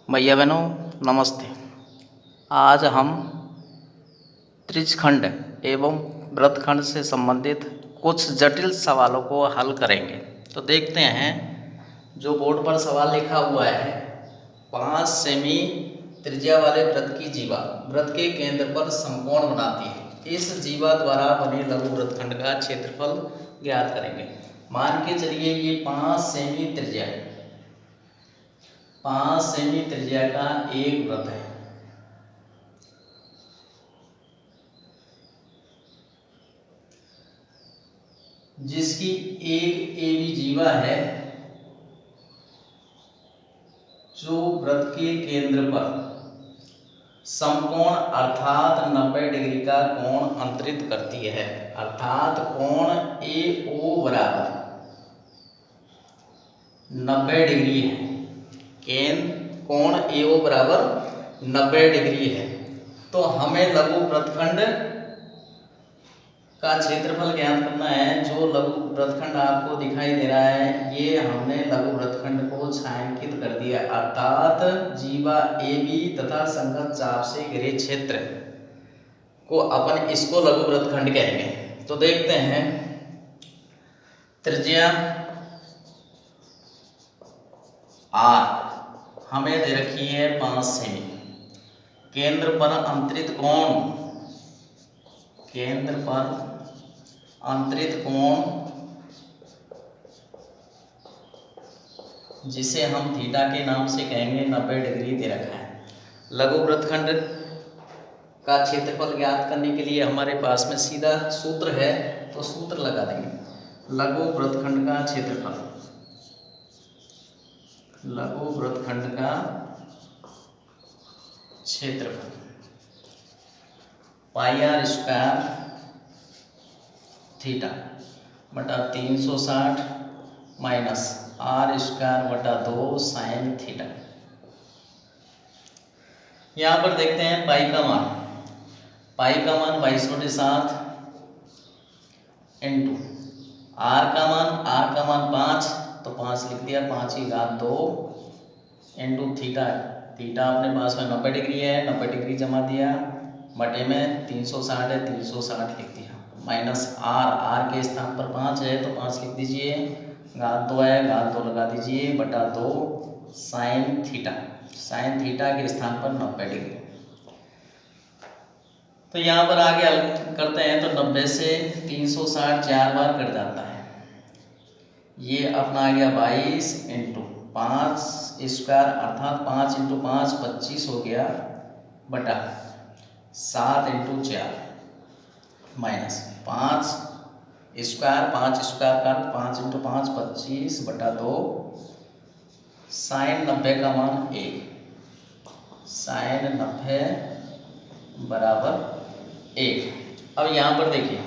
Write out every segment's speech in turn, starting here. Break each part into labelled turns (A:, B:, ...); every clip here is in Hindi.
A: भैया बहनों नमस्ते। आज हम त्रिज्यखंड एवं वृत्तखंड से संबंधित कुछ जटिल सवालों को हल करेंगे। तो देखते हैं, जो बोर्ड पर सवाल लिखा हुआ है, 5 सेमी त्रिज्या वाले वृत्त की जीवा वृत्त के केंद्र पर समकोण बनाती है। इस जीवा द्वारा बने लघु वृत्तखंड का क्षेत्रफल ज्ञात करेंगे। मान के चलिए ये 5 सेमी त्रिज्या 5 सेमी त्रिज्या का एक वृत्त है। जिसकी एक AB जीवा है, जो वृत्त के केंद्र पर समकोण अर्थात 90 डिग्री का कोण अंतरित करती है। अर्थात कोण AO बराबर 90 डिग्री है। कोण AO बराबर 90 डिग्री है। तो हमें लघु वृत्तखंड का क्षेत्रफल ज्ञात करना है। जो लघु वृत्तखंड आपको दिखाई दे रहा है, ये हमने लघु वृत्तखंड को छायांकित कर दिया। अर्थात जीवा AB तथा संगत चाप से घिरे क्षेत्र को अपन इसको लघु वृत्तखंड कहेंगे। तो देखते हैं, त्रिज्या R हमें दे रखी है 5 सेमी। केंद्र पर अंतरित कोण जिसे हम थीटा के नाम से कहेंगे 90 डिग्री दे रखा है। लघु वृत्तखंड का क्षेत्रफल ज्ञात करने के लिए हमारे पास में सीधा सूत्र है, तो सूत्र लगा देंगे। लघु वृत्तखंड का क्षेत्रफल पाई आर स्क्वायर थीटा बटा 360 माइनस R स्क्वायर बटा 2 साइन थीटा। यहाँ पर देखते हैं पाई का मान 22/7 इंटू R का मान 5, तो 5 लिख दिया, 5 की घात 2 इंटू थीटा अपने पास में 90 डिग्री है, 90 डिग्री जमा दिया, बटे में 360 है, 360 लिख दिया, माइनस R के स्थान पर 5 है तो 5 लिख दीजिए, घात 2 है, घात 2 लगा दीजिए, बटा 2 साइन थीटा के स्थान पर 90 डिग्री। तो यहाँ पर आगे हल करते हैं, तो 90 से 360 4 बार कट जाता है। ये अपना आ गया 22 इंटू 5 स्क्वायर अर्थात 5 इंटू 5 25 हो गया, बटा 7 इंटू 4 माइनस 5 स्क्वायर का 5 इंटू 5 25 बटा 2 साइन 90 का मान 1, साइन 90 बराबर 1। अब यहाँ पर देखिए,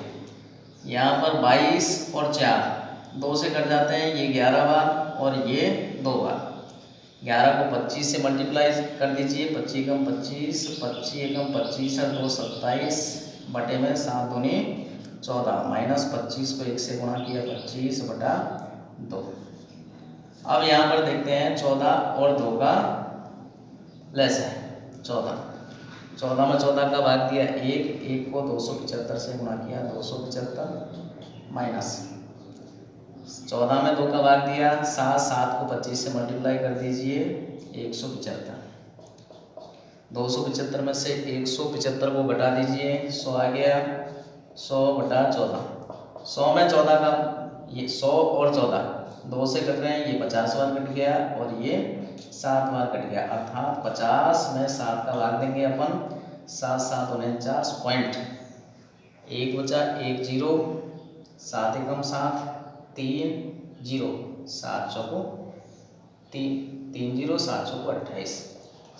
A: यहाँ पर 22 और 4 2 से कट जाते हैं, ये 11 बार और ये 2 बार। 11 को 25 से मल्टीप्लाई कर दीजिए, 25 एकम 25, 25 एकम 25 और 2 27 बटे में 7 दूनी 14 माइनस 25 को 1 से गुणा किया 25 बटा 2। अब यहाँ पर देखते हैं 14 और 2 का लेस है 14 में 14 का भाग दिया 1 को 275 से गुणा किया 275 माइनस 14 में 2 का भाग दिया 7 को 25 से मल्टीप्लाई कर दीजिए 175। 275 में से 175 को घटा दीजिए, 100 आ गया, 100 बटा 14। 100 में 14 का ये 100 और 14 2 से कट रहे हैं, ये 50 बार कट गया और ये 7 बार कट गया, अर्थात 50 में 7 का भाग देंगे अपन, 7 7 49 पॉइंट 1 बचा 1 0, 7 एकम 7 3 0, 7 चौको 3 0, 7 चौको 28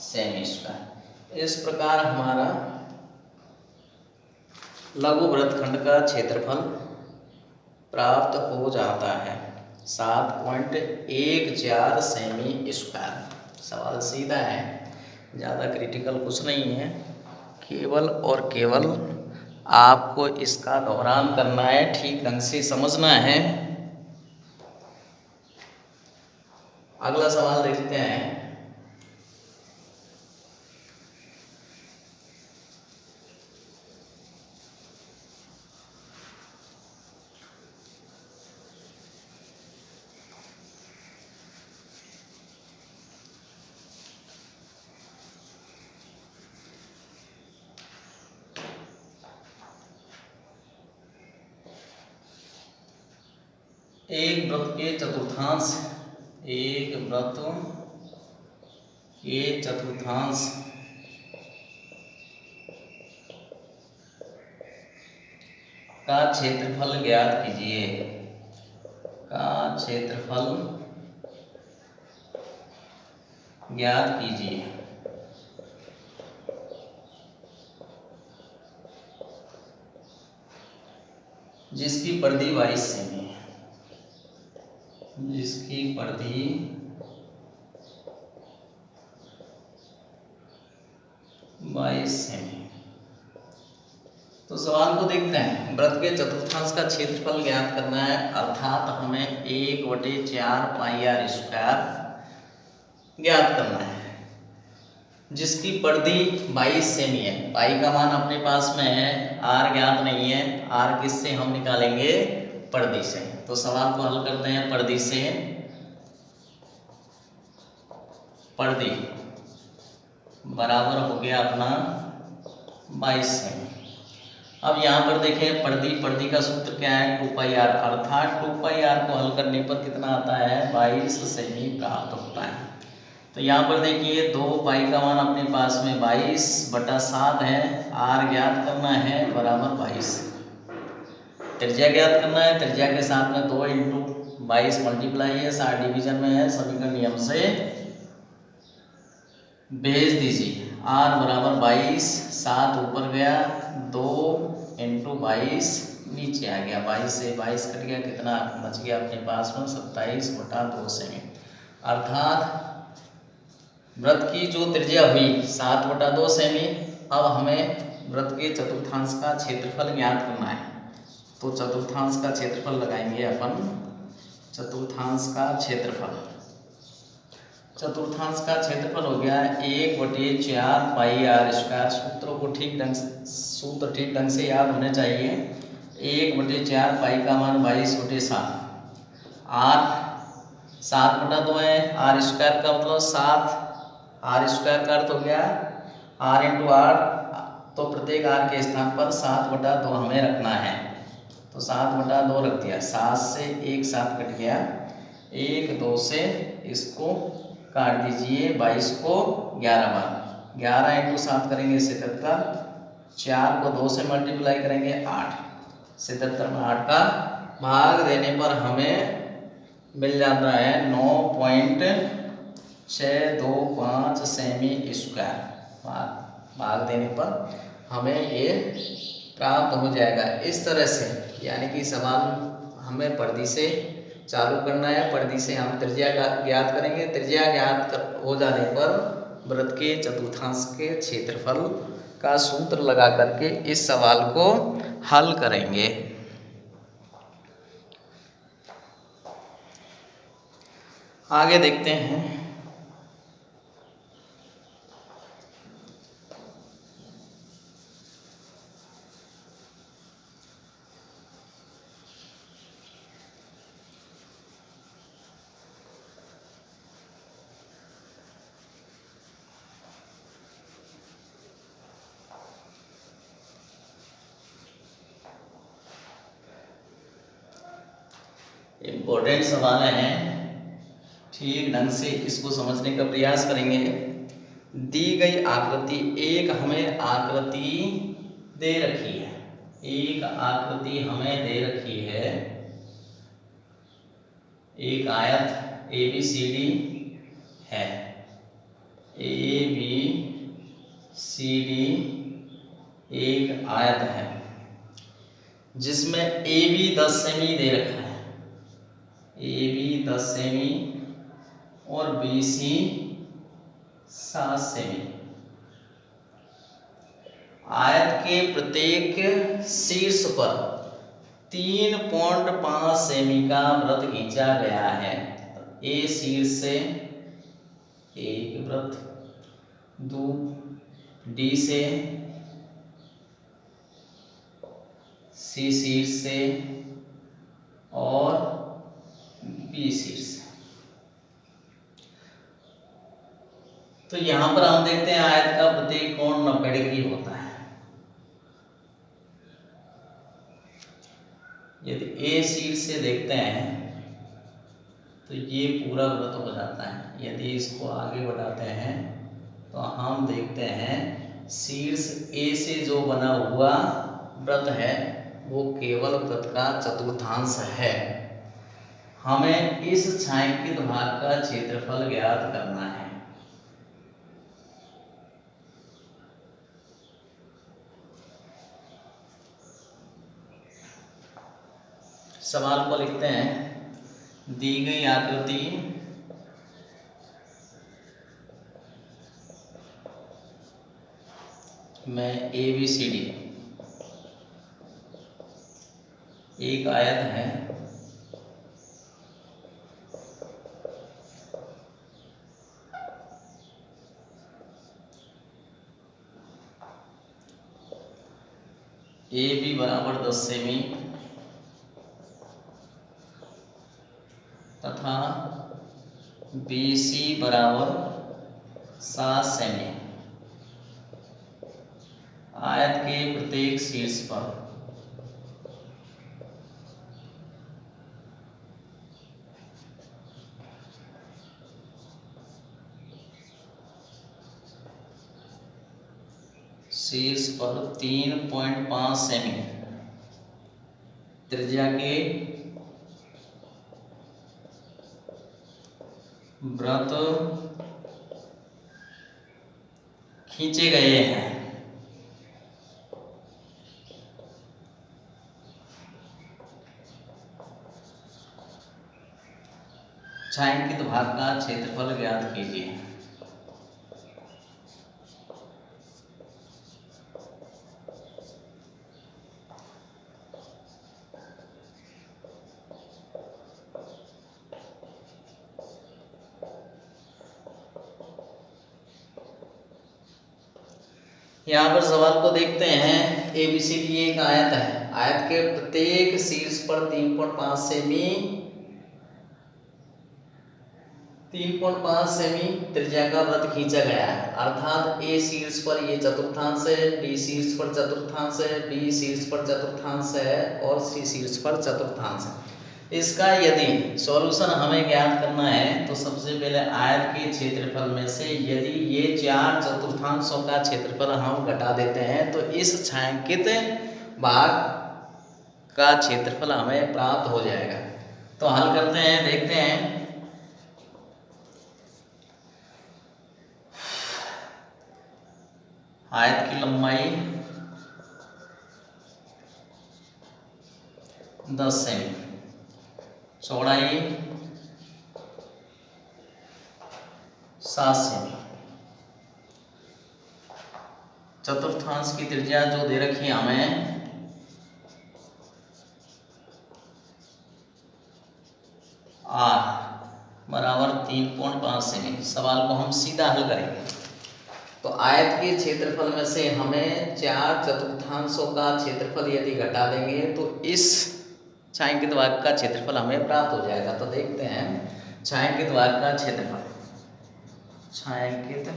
A: सेमी स्क्वायर। इस प्रकार हमारा लघु वृत्तखंड का क्षेत्रफल प्राप्त हो जाता है 7.14 सेमी स्क्वायर। सवाल सीधा है, ज़्यादा क्रिटिकल कुछ नहीं है, केवल और केवल आपको इसका दोहरान करना है, ठीक ढंग से समझना है। अगला सवाल देखते हैं, एक वृत्त के चतुर्थांश, एक वृत्त के चतुर्थांश का क्षेत्रफल ज्ञात कीजिए, का क्षेत्रफल ज्ञात कीजिए। जिसकी परिधि 22 सेमी है, जिसकी परिधि 22 सेमी। तो सवाल को देखते हैं। वृत्त के चतुर्थांश का क्षेत्रफल ज्ञात करना है, अर्थात हमें 1/4 पाई आर स्क्वायर ज्ञात करना है, जिसकी परिधि 22 सेमी है। पाई का मान अपने पास में है, आर ज्ञात नहीं है। आर किससे हम निकालेंगे? परिधि से। तो सवाल को हल करते हैं। परिधि से, परिधि बराबर हो गया अपना 22 सेमी। अब यहाँ पर देखें, परिधि, परिधि का सूत्र क्या है? 2 पाई आर, अर्थात 2 पाई आर को हल करने पर कितना आता है? 22 सेमी प्राप्त होता है। तो यहाँ पर देखिए 2 पाई का मान अपने पास में 22/7 है, आर ज्ञात करना है बराबर 22। त्रिज्या ज्ञात करना है, त्रिज्या के साथ में 2 × 22 मल्टीप्लाई है, 60 डिवीजन में है, समीकरण नियम से भेज दीजिए। आर बराबर 22, 7 ऊपर गया, 2 × 22 नीचे आ गया, 22 से 22 कट गया, कितना बच गया अपने पास में? 27/2 सेमी। अर्थात वृत्त की जो त्रिज्या हुई 7/2 सेमी। अब हमें वृत्त के चतुर्थांश का क्षेत्रफल ज्ञात करना है। तो चतुर्थांश का क्षेत्रफल लगाएंगे अपन। चतुर्थांश का क्षेत्रफल, चतुर्थांश का क्षेत्रफल हो गया 1/4 पाई आर स्क्वायर। सूत्र ठीक ढंग से याद होने चाहिए। 1/4 पाई का मान 22/7, आर 7/2 है, आर स्क्वायर का मतलब 7, आर स्क्वायर का अर्थ हो गया आर × आर। तो प्रत्येक आर के स्थान पर 7/2 हमें रखना है। तो 7/2 रख दिया, 7 से 1 7 कट गया, 1 2 से इसको काट दीजिए, 22 को 11 बार, 11 × 7 करेंगे 77, 4 को 2 से मल्टीप्लाई करेंगे 8, 77 में 8 का भाग देने पर हमें मिल जाता है 9.625 सेमी स्क्वायर। भाग देने पर हमें ये प्राप्त हो जाएगा। इस तरह से, यानी कि सवाल हमें परिधि से चालू करना है। परिधि से हम त्रिज्या ज्ञात करेंगे। त्रिज्या ज्ञात हो जाने पर वृत्त के चतुर्थांश के क्षेत्रफल का सूत्र लगा करके इस सवाल को हल करेंगे। आगे देखते हैं। इम्पोर्टेंट सवाल है, ठीक ढंग से इसको समझने का प्रयास करेंगे। दी गई आकृति, एक हमें आकृति दे रखी है, एक आकृति हमें दे रखी है, एक आयत ABCD है, ABCD एक आयत है जिसमें AB 10 सेमी दे रखा है, AB 10 सेमी और BC 7 सेमी। आयत के प्रत्येक शीर्ष पर 3.5 सेमी का वृत्त खींचा गया है। A शीर्ष से एक वृत्त, D से, C शीर्ष से और B शीर्ष से। तो यहां पर हम देखते हैं आयत का प्रत्येक कोण 90 डिग्री होता है। यदि A शीर्ष से देखते हैं तो ये पूरा वृत्त हो जाता है। यदि इसको आगे बढ़ाते हैं तो हम देखते हैं शीर्ष ए से जो बना हुआ वृत्त है वो केवल वृत्त का चतुर्थांश है। हमें इस छायांकित भाग का क्षेत्रफल ज्ञात करना है। सवाल को लिखते हैं, दी गई आकृति में ABCD एक आयत है AB बराबर 10 सेमी तथा BC बराबर 7 सेमी। आयत के प्रत्येक शीर्ष पर शीर्ष पर 3.5 सेमी त्रिज्या के वृत्त खींचे गए हैं। छायांकित भाग का क्षेत्रफल ज्ञात कीजिए। यहाँ पर सवाल को देखते हैं, ABCD एक आयत है। आयत के प्रत्येक शीर्ष पर 3.5 सेमी 3.5 सेमी त्रिज्या का वृत्त खींचा गया है। अर्थात A शीर्ष पर ये चतुर्थांश है, D शीर्ष पर चतुर्थांश है, B शीर्ष पर चतुर्थांश है और C शीर्ष पर चतुर्थांश है। इसका यदि सॉल्यूशन हमें ज्ञात करना है तो सबसे पहले आयत के क्षेत्रफल में से यदि ये 4 चतुर्थांशों का क्षेत्रफल हम घटा देते हैं तो इस छायांकित भाग का क्षेत्रफल हमें प्राप्त हो जाएगा। तो हल करते हैं, देखते हैं। आयत की लंबाई 10 सेमी, चौड़ाई 7 सेमी, चतुर्थांश की त्रिज्या जो दे रखी है हमें R बराबर 3.5 सेमी। सवाल को हम सीधा हल करेंगे। तो आयत के क्षेत्रफल में से हमें 4 चतुर्थांशों का क्षेत्रफल यदि घटा देंगे तो इस छायांकित भाग का क्षेत्रफल हमें प्राप्त हो जाएगा। तो देखते हैं छायांकित भाग का क्षेत्रफल। छायांकित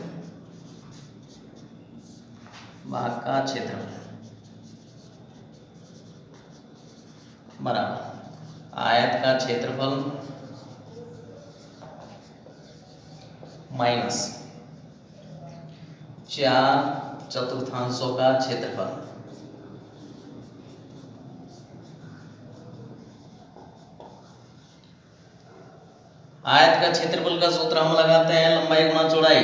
A: भाग का क्षेत्रफल बराबर आयत का क्षेत्रफल माइनस 4 चतुर्थांशों का क्षेत्रफल। आयत का क्षेत्रफल का सूत्र हम लगाते हैं लंबाई गुणा चौड़ाई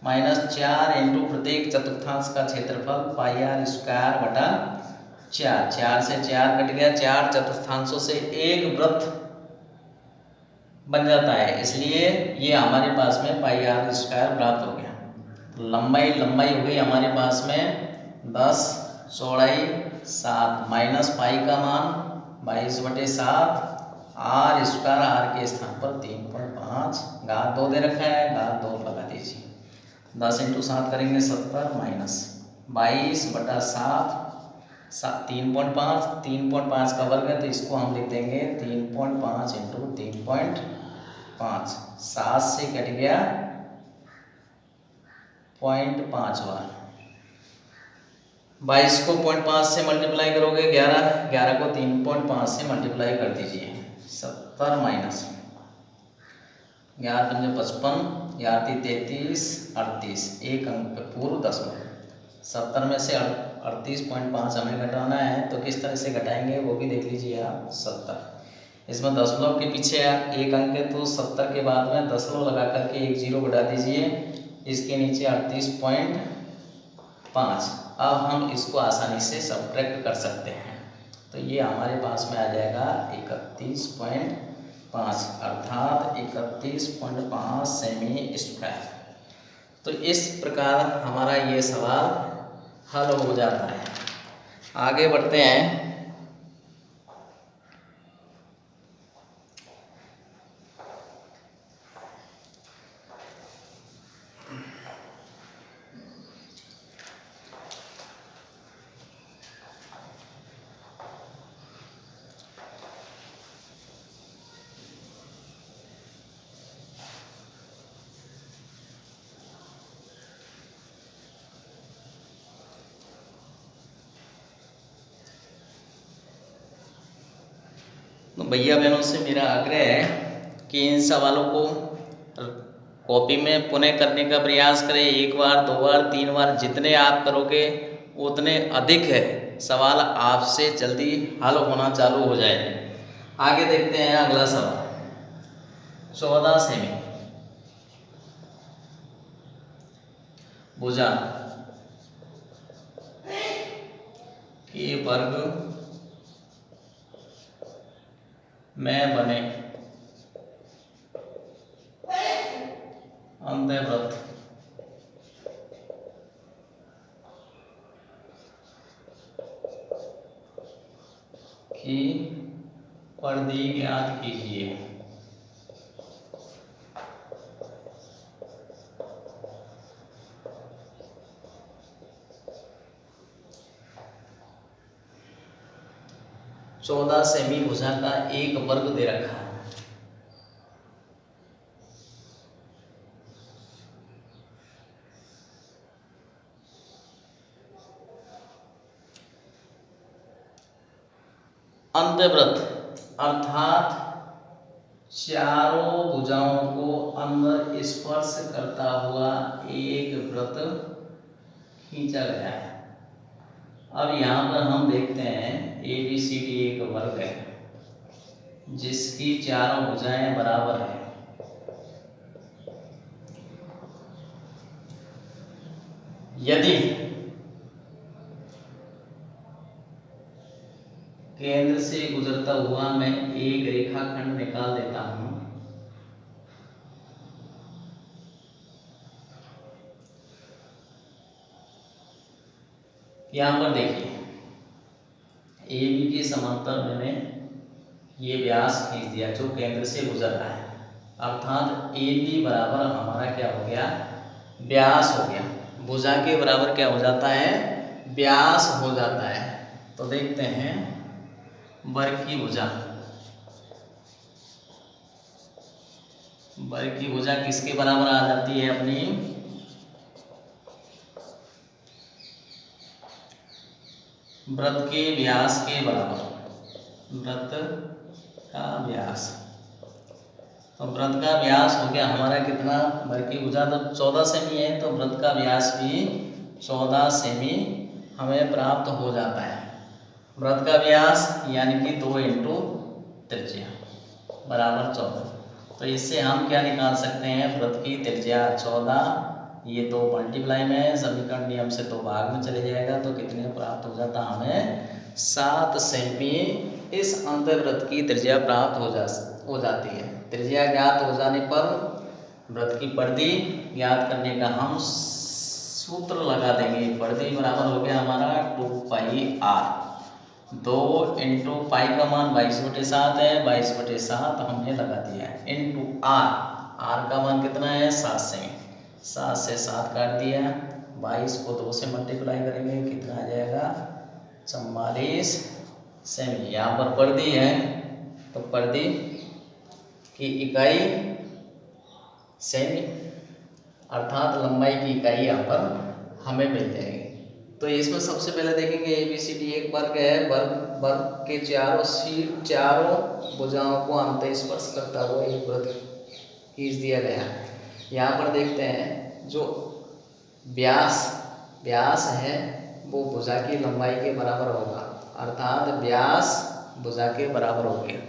A: -4 इंटू प्रत्येक चतुर्थांश का क्षेत्रफल पाई r स्क्वायर बटा 4। 4 से 4 कट गया, 4 चतुर्थांशों से एक वृत्त बन जाता है, इसलिए ये हमारे पास में पाई r स्क्वायर प्राप्त हो गया। तो लंबाई हो गई हमारे पास में 10, चौड़ाई 7 माइनस पाई का मान 22/7, r स्क्वायर r के स्थान पर 3.5 घात 2 दे रखा है, घात 2 लगा दीजिए। 10 इंटू 7 करेंगे 70 माइनस 22/7 3.5 3.5 का वर्ग है तो इसको हम लिख देंगे 3.5 इंटू 3.5। 7 से कट गया 0.5 बार 22 को 0.5 से मल्टीप्लाई करोगे 11, 11 को 3.5 से मल्टीप्लाई कर दीजिए। 70 माइनस 11 पंजे 55, 11 33, 38, एक अंक पूर्व दशमलव। 70 में से 38.5 हमें घटाना है, तो किस तरह से घटाएंगे वो भी देख लीजिए आप। 70 इसमें दशमलव के पीछे एक अंक है, तो 70 के बाद में दशमलव लगा करके एक जीरो बढ़ा दीजिए। इसके नीचे 38.5। अब हम इसको आसानी से सब्ट्रैक्ट कर सकते हैं, तो ये हमारे पास में आ जाएगा 31.5, अर्थात 31.5 सेमी स्क्वायर। तो इस प्रकार हमारा ये सवाल हल हो जाता है। आगे बढ़ते हैं। तो भैया बहनों से मेरा आग्रह है कि इन सवालों को कॉपी में पुनः करने का प्रयास करें। एक बार, दो बार, तीन बार, जितने आप करोगे उतने अधिक है सवाल आपसे जल्दी हल होना चालू हो जाएंगे। आगे देखते हैं अगला सवाल। 14 सेमी भुजा के वर्ग में बने अंतःवृत्त की परिधि ज्ञात कीजिए। चौदह सेमी भुजा का एक वर्ग दे रखा है। अंतःवृत्त अर्थात चारों भुजाओं को अंदर स्पर्श करता हुआ एक वृत्त खींचा गया है। अब यहाँ पर हम देखते हैं ABCD एक वर्ग है जिसकी चारों भुजाएं बराबर है। यदि केंद्र से गुजरता हुआ मैं एक रेखाखंड निकाल देता हूं, यहां पर देखिए AB के समांतर मैंने ये व्यास खींच दिया जो केंद्र से गुजर रहा है, अर्थात AB बराबर हमारा क्या हो गया, व्यास हो गया। भुजा के बराबर क्या हो जाता है, व्यास हो जाता है। तो देखते हैं वर्ग की भुजा, वर्ग की भुजा किसके बराबर आ जाती है अपनी, वृत्त के व्यास के बराबर, वृत्त का व्यास। तो वृत्त का व्यास हो गया हमारा कितना, वर्ग की भुजा तो 14 सेमी है, तो वृत्त का व्यास भी 14 सेमी हमें प्राप्त हो जाता है। वृत्त का व्यास यानी कि 2 इंटू त्रिज्या बराबर 14। तो इससे हम क्या निकाल सकते हैं, वृत्त की त्रिज्या 14, ये 2 मल्टीप्लाई में समीकरण नियम से 2 भाग में चले जाएगा, तो कितने प्राप्त हो जाता हमें 7 सेमी इस अंतर्वृत्त की त्रिज्या प्राप्त हो जाती है। त्रिज्या ज्ञात हो जाने पर वृत्त की परिधि ज्ञात करने का हम सूत्र लगा देंगे। परिधि बराबर हो गया हमारा 2πr, 2 इंटू पाई का मान 22/7 है, 22/7 हमने लगा दिया है, इंटू आर का मान कितना है 7 सेमी, 7 से 7 काट दिया, 22 को 2 से मल्टीप्लाई करेंगे कितना आ जाएगा 44 सेमी। यहाँ पर परिधि है तो परिधि की इकाई सेमी, अर्थात लंबाई की इकाई यहाँ पर हमें मिल जाएगी। तो इसमें सबसे पहले देखेंगे ABCD एक वर्ग है, वर्ग के चारों भुजाओं को अंत स्पर्श करता हुआ एक वृत्त खींच दिया गया। यहाँ पर देखते हैं जो व्यास है वो भुजा की लंबाई के बराबर होगा, अर्थात व्यास भुजा के बराबर हो गया।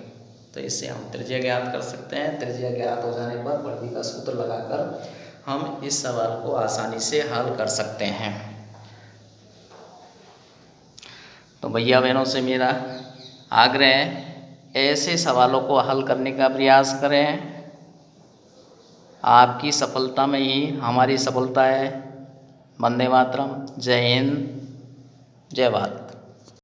A: तो इससे हम त्रिज्या ज्ञात कर सकते हैं। त्रिज्या ज्ञात हो जाने पर परिधि का सूत्र लगाकर हम इस सवाल को आसानी से हल कर सकते हैं। तो भैया बहनों से मेरा आग्रह है, ऐसे सवालों को हल करने का प्रयास करें। आपकी सफलता में ही हमारी सफलता है। वंदे मातरम। जय हिंद, जय भारत।